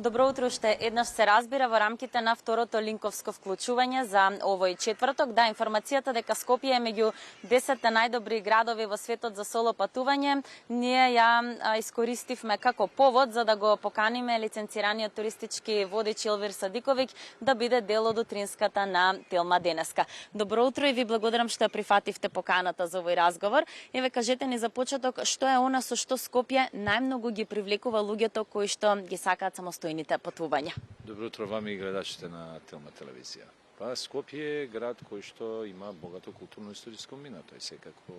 Добро утро, уште еднаш се разбира во рамките на второто линковско вклучување за овој четврток. Да, информацијата дека Скопје е меѓу 10 најдобри градови во светот за соло патување, ние ја искористивме како повод за да го поканиме лиценцираниот туристички водич Елвир Садиковиќ да биде дел од утринската на Телма денеска. Добро утро и ви благодарам што ја прифативте поканата за овој разговор. Еве, кажете ни за почеток, што е она со што Скопје најмногу ги привлекува луѓето кои што ги сакаат самостојните патувања? Добро утро вам и гледачите на Телма телевизија. Скопје е град кој што има богато културно-историско мина. Тој секако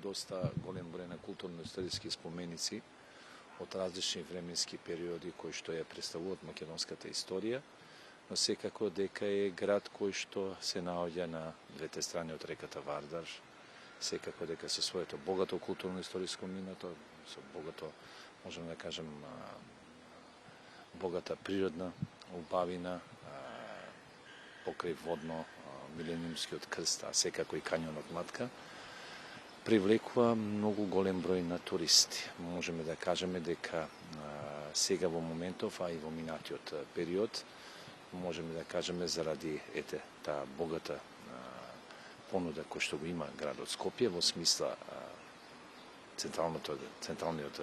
доста голем број на културно-историски споменици од различни временски периоди кои што ја представуваат македонската историја, но секако дека е град кој што се наоѓа на двете страни од реката Вардар, секако дека со своето богато културно-историско минато, со богато, можеме да кажем, богата природна убавина, покрај водно милениумскиот крст, а секако и кањонот Матка, привлекува многу голем број на туристи. Можеме да кажеме дека сега во моментов, а и во минатиот период, можеме да кажеме заради таа богата понуда кој што го има градот Скопје, во смисла централниот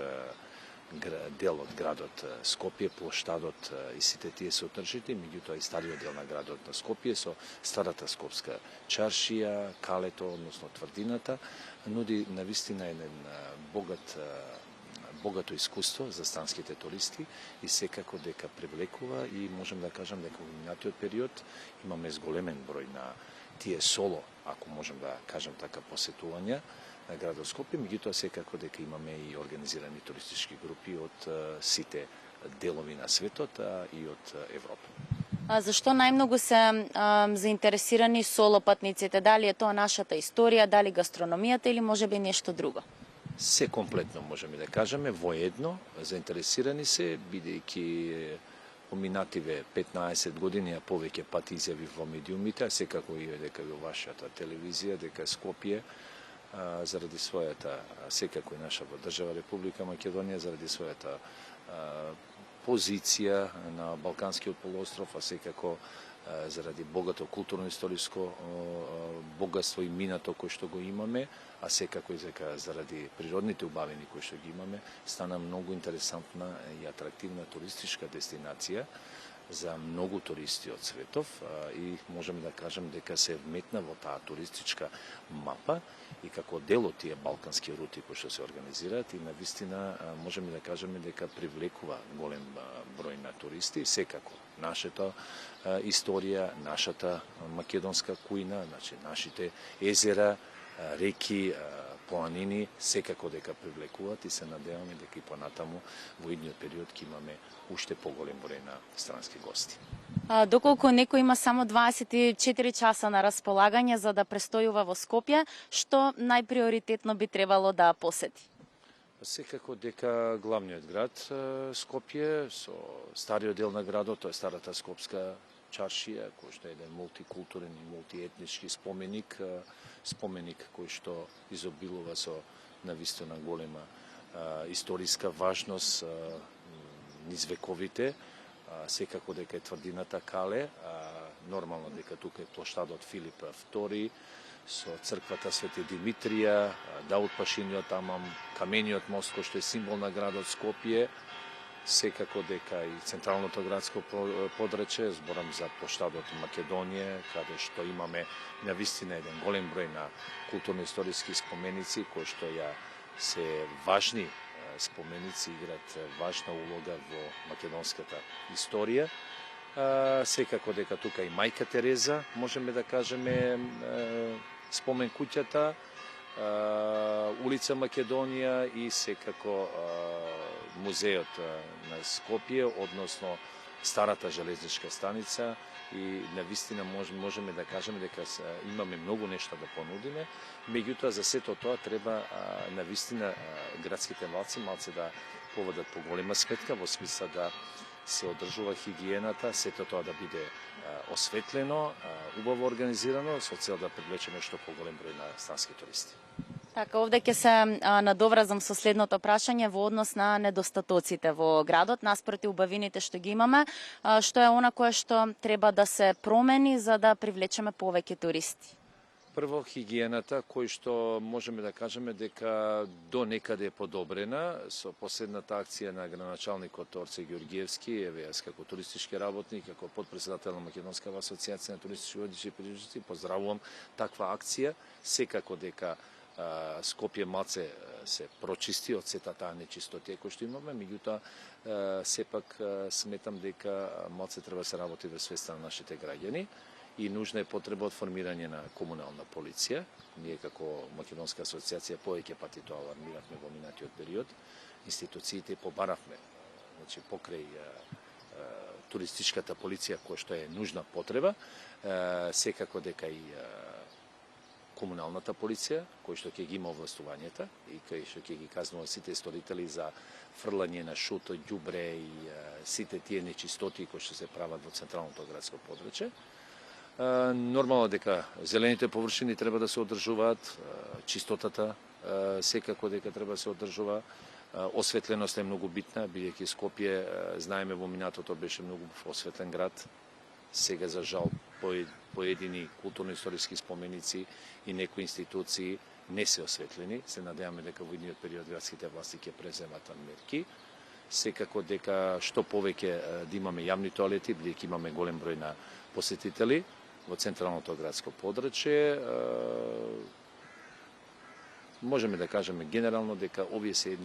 дел од градот Скопје, плоштадот и сите тие содржите, меѓутоа и стариот дел на градот на Скопје со старата скопска чаршија, калето, односно тврдината, нуди навистина еден богато искуство за странските туристи и секако дека привлекува и можем да кажам дека во минатиот период имаме зголемен број на тие соло, ако можем да кажем така, посетувања на градот Скопје, меѓутоа секако дека имаме и организирани туристички групи од сите делови на светот и од Европа. Зашто најмногу се заинтересирани соло патниците? Дали е тоа нашата историја, дали гастрономијата или можеби нешто друго? Се комплетно можеме да кажеме, воедно заинтересирани се, бидејќи поминативе 15 години, а повеќе пати изјави во медиумите, а секако и дека во вашата телевизија, дека Скопје заради својата, секако и наша држава Република Македонија, заради својата позиција на Балканскиот полуостров, а секако заради богато културно-историско богатство и минато кој што го имаме, а секако и заради природните убавини кои што ги имаме, стана многу интересантна и атрактивна туристичка дестинација за многу туристи од светов и можеме да кажем дека се вметна во таа туристичка мапа и како дел од тие балкански рути кои што се организираат и навистина можеме да кажеме дека привлекува голем број на туристи, секако нашата историја, нашата македонска кујна, значи нашите езера, реки, планини, секако дека привлекуваат и се надеваме дека и понатаму во идниот период ќе имаме уште поголем број на странски гости. Доколку некој има само 24 часа на располагање за да престојува во Скопје, што најприоритетно би требало да посети? Секако дека главниот град Скопје со стариот дел на градот, тоа е старата скопска чаршија, кој што е еден мултикултурен и мултиетнички споменик кој што изобилува со навистина голема историска важност низ вековите, секако дека е тврдината Кале, нормално дека тука е плоштадот Филип II, со црквата Свети Димитрија, Даут Пашиниот тамам, камениот мост кој што е символ на градот Скопје, секако дека и централното градско подрече, зборам за плоштадот Македонија, каде што имаме навистина еден голем број на културно-историски споменици кои што се важни споменици, играат важна улога во македонската историја. Секако дека тука и Мајка Тереза, можеме да кажеме, спомен куќата, улица Македонија и секако музеот на Скопје, односно старата железничка станица и навистина можеме да кажеме дека имаме многу нешта да понудиме, меѓутоа за сето тоа треба навистина градските малце да поведат поголема сметка во смисла да се одржува хигиената, сето тоа да биде осветлено, убаво организирано, со цел да привлечеме што поголем број на странски туристи. Така, овде ќе се надовразам со следното прашање во однос на недостатоците во градот, наспроти убавините што ги имаме, што е она кое што треба да се промени за да привлечеме повеќе туристи? Прво, хигиената, кој што можеме да кажеме дека до некаде е подобрена со последната акција на граначалникот Орце Георгиевски, еве јас како туристички работник, како потпредседател на Македонскава асоциација на туристички водичи и превозвачи, поздравувам таква акција, секако дека Скопје малце се прочисти од сета таа нечистотија кој што имаме, меѓутоа сепак сметам дека малце треба да се работи во свеста на нашите граѓани и нужна е потреба од формирање на комунална полиција. Ние како Македонска асоциација повеќе пати тоа алармиравме во минатиот период. Институциите побаравме, значи покрај туристичката полиција која што е нужна потреба, секако дека и комуналната полиција, кој што ќе ги има овластувањата и кој што ќе ги казнува сите сторители за фрлање на шуто, ѓубре и сите тие нечистоти кои што се прават во централното градско подрачје. Нормално дека зелените површини треба да се одржуваат, чистотата секако дека треба да се одржува, осветленоста е многу битна, бидејќи Скопје, знаеме во минатото беше многу осветлен град. Сега за жал поедини културно-историски споменици и некои институции не се осветлени. Се надеваме дека во идниот период градските власти ќе преземат мерки. Секако дека што повеќе да имаме јавни тоалети, бидејќи имаме голем број на посетители во централното градско подрачје. Можеме да кажеме генерално дека овие се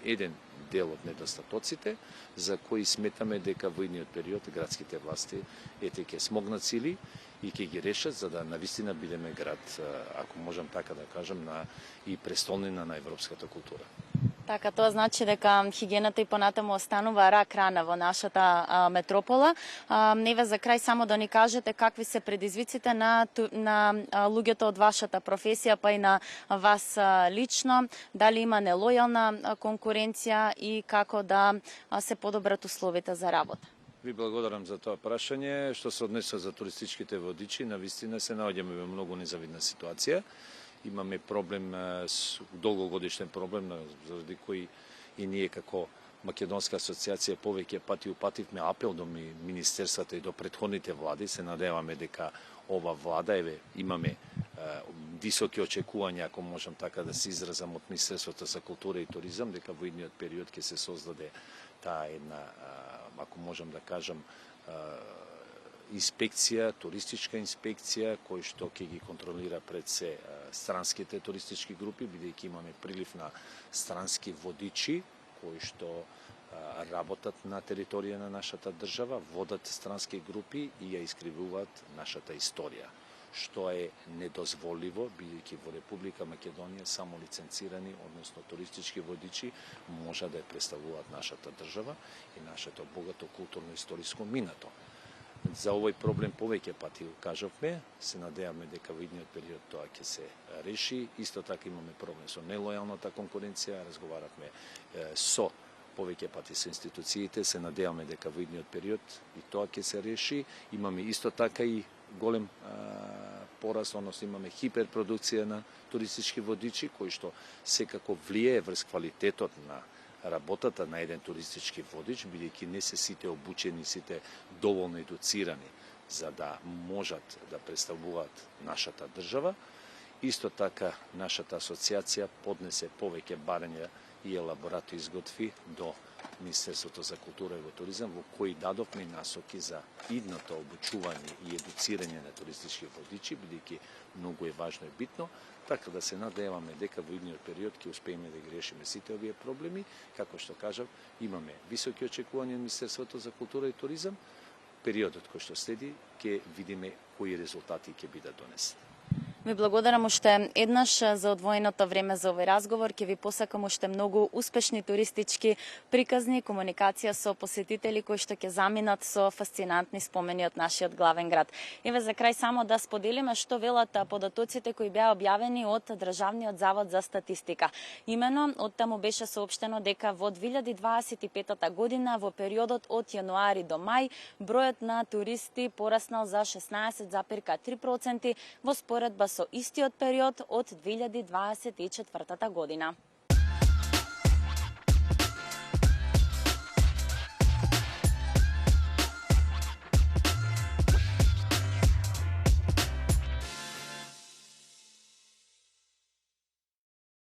еден дел од недостатоците за кои сметаме дека во идниот период градските власти ќе смогнат сили и ќе ги решат за да навистина бидеме град, ако можам така да кажам, и престолнина на европската култура. Така, тоа значи дека хигиената и понатаму останува рак рана во нашата метропола. Неве за крај само да ни кажете какви се предизвиците на луѓето од вашата професија, па и на вас лично, дали има нелојална конкуренција и како да се подобрат условите за работа. Ви благодарам за тоа прашање. Што се однесува за туристичките водичи, навистина се наоѓаме во многу незавидна ситуација. Имаме проблем, долгогодишен проблем, заради кој и ние како Македонска асоциација повеќе пати упативме апел до министерствата и до претходните влади. Се надеваме дека ова влада, имаме високи очекувања, ако можам така да се изразам, од Министерството за култура и туризам, дека во идниот период ќе се создаде таа една, ако можам да кажам, инспекција, туристичка инспекција, кој што ќе ги контролира пред се странските туристички групи, бидејќи имаме прилив на странски водичи, кои што работат на територија на нашата држава, водат странски групи и ја искривуваат нашата историја, што е недозволиво, бидејќи во Република Македонија само лиценцирани, односно туристички водичи, може да ја представуваат нашата држава и нашето богато културно-историско минато. За овој проблем повеќе пати кажавме, се надеваме дека во идниот период тоа ќе се реши. Исто така имаме проблем со нелојалната конкуренција, разговаравме со повеќе пати со институциите, се надеваме дека во идниот период и тоа ќе се реши. Имаме исто така и голем пораст, односно имаме хиперпродукција на туристички водичи, кои што секако влијае врз квалитетот на работата на еден туристички водич, бидејќи не се сите обучени, сите доволно едуцирани за да можат да представуваат нашата држава. Исто така, нашата асоциација поднесе повеќе барања и елаборати изготви до Министерството за култура и туризам, во кои дадовме насоки за идното обучување и едуцирање на туристички водичи, бидејќи многу е важно и битно, така да се надеваме дека во идниот период ќе успееме да ги решиме сите овие проблеми. Како што кажав, имаме високи очекувања од Министерството за култура и туризам. Периодот кој што следи ќе видиме кои резултати ќе бидат донесени. Ви благодарам уште еднаш за одвоеното време за овој разговор. Ќе ви посакам уште многу успешни туристички приказни, комуникација со посетители кои што ќе заминат со фасцинантни спомени од нашиот главен град. Еве за крај само да споделиме што велат податоците кои беа објавени од Државниот завод за статистика. Имено, од таму беше соопштено дека во 2025 година во периодот од јануари до мај бројот на туристи пораснал за 16,3% во споредба со истиот период од 2024 година.